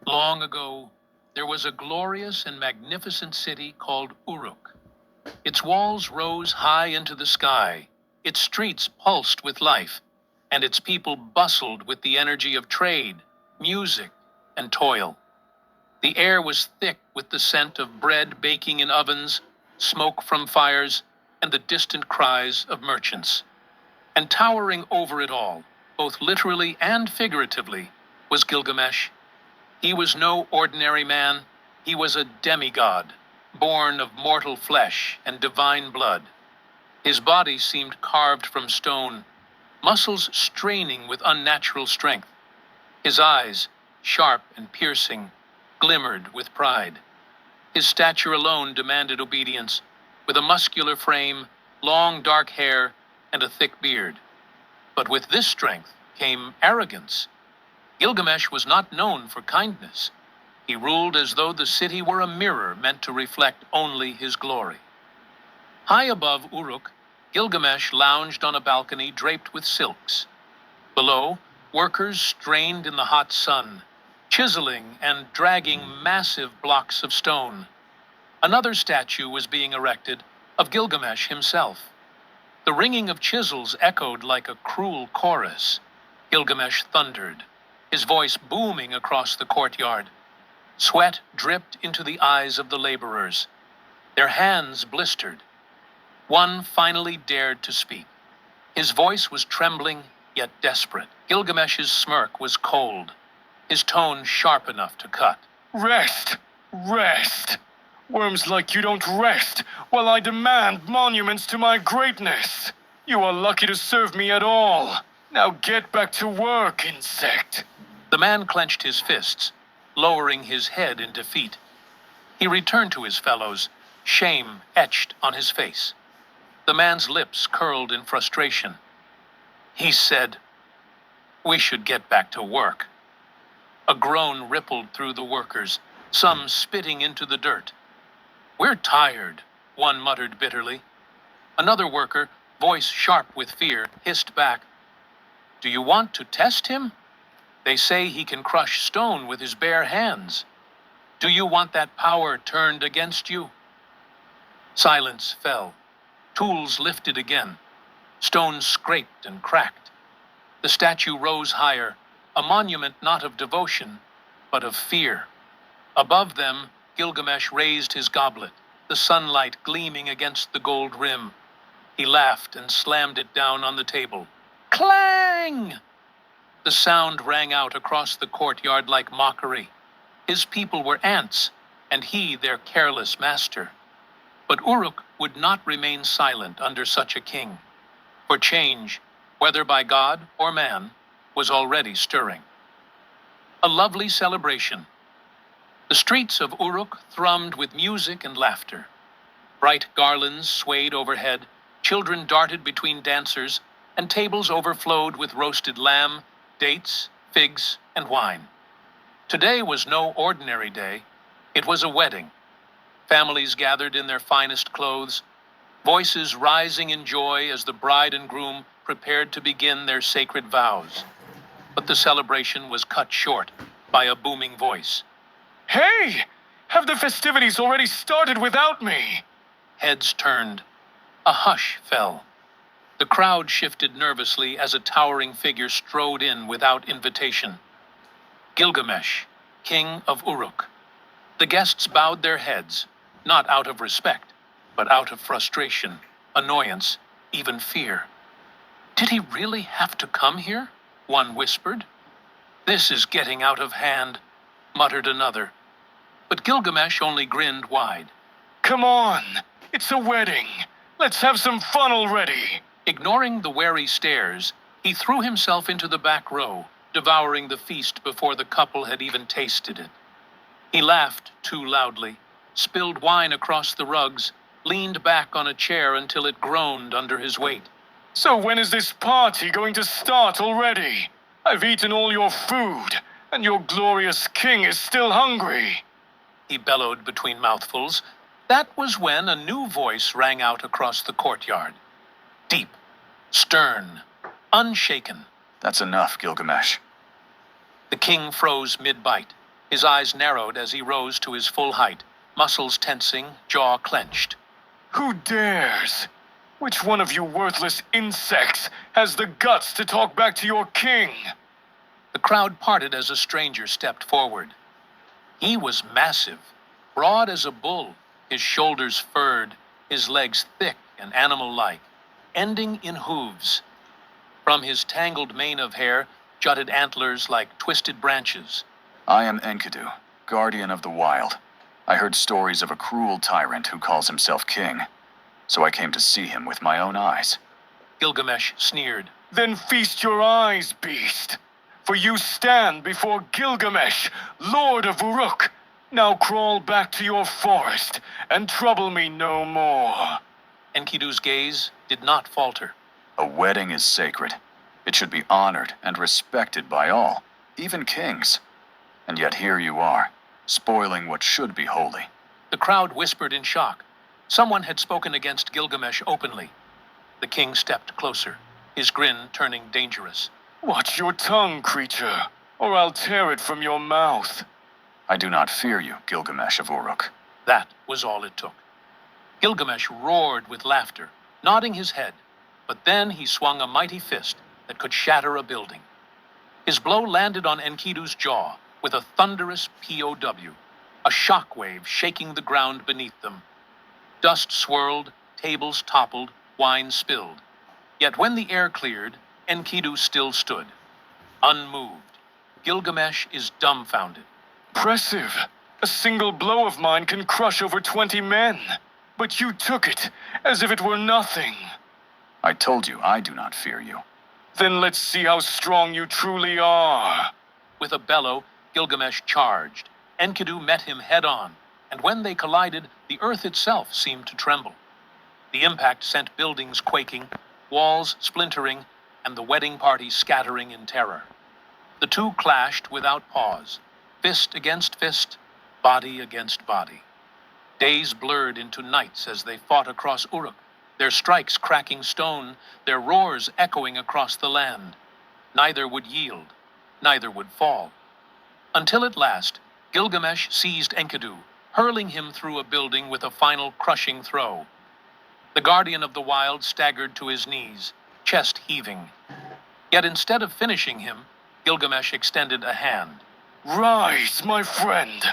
Long ago, there was a glorious and magnificent city called Uruk. Its walls rose high into the sky, its streets pulsed with life, and its people bustled with the energy of trade, music, and toil. The air was thick with the scent of bread baking in ovens, smoke from fires, and the distant cries of merchants. And towering over it all, both literally and figuratively, was Gilgamesh. He was no ordinary man. He was a demigod, born of mortal flesh and divine blood. His body seemed carved from stone, muscles straining with unnatural strength. His eyes, sharp and piercing, glimmered with pride. His stature alone demanded obedience, with a muscular frame, long dark hair, and a thick beard. But with this strength came arrogance. Gilgamesh was not known for kindness. He ruled as though the city were a mirror meant to reflect only his glory. High above Uruk, Gilgamesh lounged on a balcony draped with silks. Below, workers strained in the hot sun, chiseling and dragging massive blocks of stone. Another statue was being erected of Gilgamesh himself. The ringing of chisels echoed like a cruel chorus. Gilgamesh thundered, his voice booming across the courtyard. Sweat dripped into the eyes of the laborers. Their hands blistered. One finally dared to speak. His voice was trembling, yet desperate. Gilgamesh's smirk was cold, his tone sharp enough to cut. Rest! Rest! Worms like you don't rest, while I demand monuments to my greatness. You are lucky to serve me at all. Now get back to work, insect. The man clenched his fists, lowering his head in defeat. He returned to his fellows, shame etched on his face. The man's lips curled in frustration. He said, "We should get back to work." A groan rippled through the workers, some spitting into the dirt. "We're tired," one muttered bitterly. Another worker, voice sharp with fear, hissed back, "Do you want to test him? They say he can crush stone with his bare hands. Do you want that power turned against you?" Silence fell. Tools lifted again. Stones scraped and cracked. The statue rose higher, a monument not of devotion, but of fear. Above them, Gilgamesh raised his goblet, the sunlight gleaming against the gold rim. He laughed and slammed it down on the table. Clang! The sound rang out across the courtyard like mockery. His people were ants, and he their careless master. But Uruk would not remain silent under such a king, for change, whether by God or man, was already stirring. A lovely celebration. The streets of Uruk thrummed with music and laughter. Bright garlands swayed overhead, children darted between dancers, and tables overflowed with roasted lamb, dates, figs, and wine. Today was no ordinary day. It was a wedding. Families gathered in their finest clothes, voices rising in joy as the bride and groom prepared to begin their sacred vows. But the celebration was cut short by a booming voice. Hey! Have the festivities already started without me? Heads turned. A hush fell. The crowd shifted nervously as a towering figure strode in without invitation. Gilgamesh, king of Uruk. The guests bowed their heads, not out of respect, but out of frustration, annoyance, even fear. Did he really have to come here? One whispered. This is getting out of hand, muttered another. But Gilgamesh only grinned wide. Come on, it's a wedding. Let's have some fun already. Ignoring the wary stares, he threw himself into the back row, devouring the feast before the couple had even tasted it. He laughed too loudly, spilled wine across the rugs, leaned back on a chair until it groaned under his weight. So when is this party going to start already? I've eaten all your food, and your glorious king is still hungry. He bellowed between mouthfuls. That was when a new voice rang out across the courtyard. Deep, stern, unshaken. That's enough, Gilgamesh. The king froze mid-bite. His eyes narrowed as he rose to his full height, muscles tensing, jaw clenched. Who dares? Which one of you worthless insects has the guts to talk back to your king? The crowd parted as a stranger stepped forward. He was massive, broad as a bull, his shoulders furred, his legs thick and animal-like, ending in hooves. From his tangled mane of hair jutted antlers like twisted branches. I am Enkidu, guardian of the wild. I heard stories of a cruel tyrant who calls himself king, so I came to see him with my own eyes. Gilgamesh sneered. Then feast your eyes, beast. For you stand before Gilgamesh, Lord of Uruk. Now crawl back to your forest and trouble me no more. Enkidu's gaze did not falter. A wedding is sacred. It should be honored and respected by all, even kings. And yet here you are, spoiling what should be holy. The crowd whispered in shock. Someone had spoken against Gilgamesh openly. The king stepped closer, his grin turning dangerous. Watch your tongue, creature, or I'll tear it from your mouth. I do not fear you, Gilgamesh of Uruk. That was all it took. Gilgamesh roared with laughter, nodding his head, but then he swung a mighty fist that could shatter a building. His blow landed on Enkidu's jaw with a thunderous POW, a shockwave shaking the ground beneath them. Dust swirled, tables toppled, wine spilled. Yet when the air cleared, Enkidu still stood, unmoved. Gilgamesh is dumbfounded. Impressive. A single blow of mine can crush over 20 men. But you took it, as if it were nothing. I told you I do not fear you. Then let's see how strong you truly are. With a bellow, Gilgamesh charged. Enkidu met him head-on, and when they collided, the earth itself seemed to tremble. The impact sent buildings quaking, walls splintering, and the wedding party scattering in terror. The two clashed without pause, fist against fist, body against body. Days blurred into nights as they fought across Uruk, their strikes cracking stone, their roars echoing across the land. Neither would yield, neither would fall. Until at last, Gilgamesh seized Enkidu, hurling him through a building with a final crushing throw. The guardian of the wild staggered to his knees, chest heaving. Yet instead of finishing him, Gilgamesh extended a hand. Rise, my friend.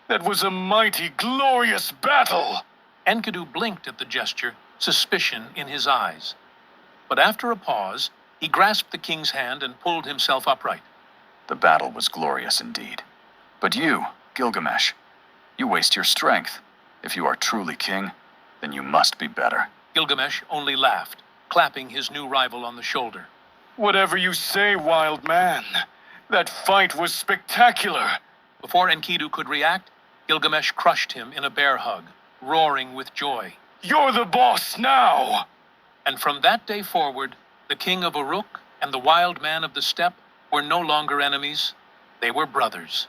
That was a mighty, glorious battle. Enkidu blinked at the gesture, suspicion in his eyes. But after a pause, he grasped the king's hand and pulled himself upright. The battle was glorious indeed. But you, Gilgamesh, you waste your strength. If you are truly king, then you must be better. Gilgamesh only laughed, clapping his new rival on the shoulder. Whatever you say, wild man. That fight was spectacular. Before Enkidu could react, Gilgamesh crushed him in a bear hug, roaring with joy. You're the boss now! And from that day forward, the king of Uruk and the wild man of the steppe were no longer enemies, they were brothers.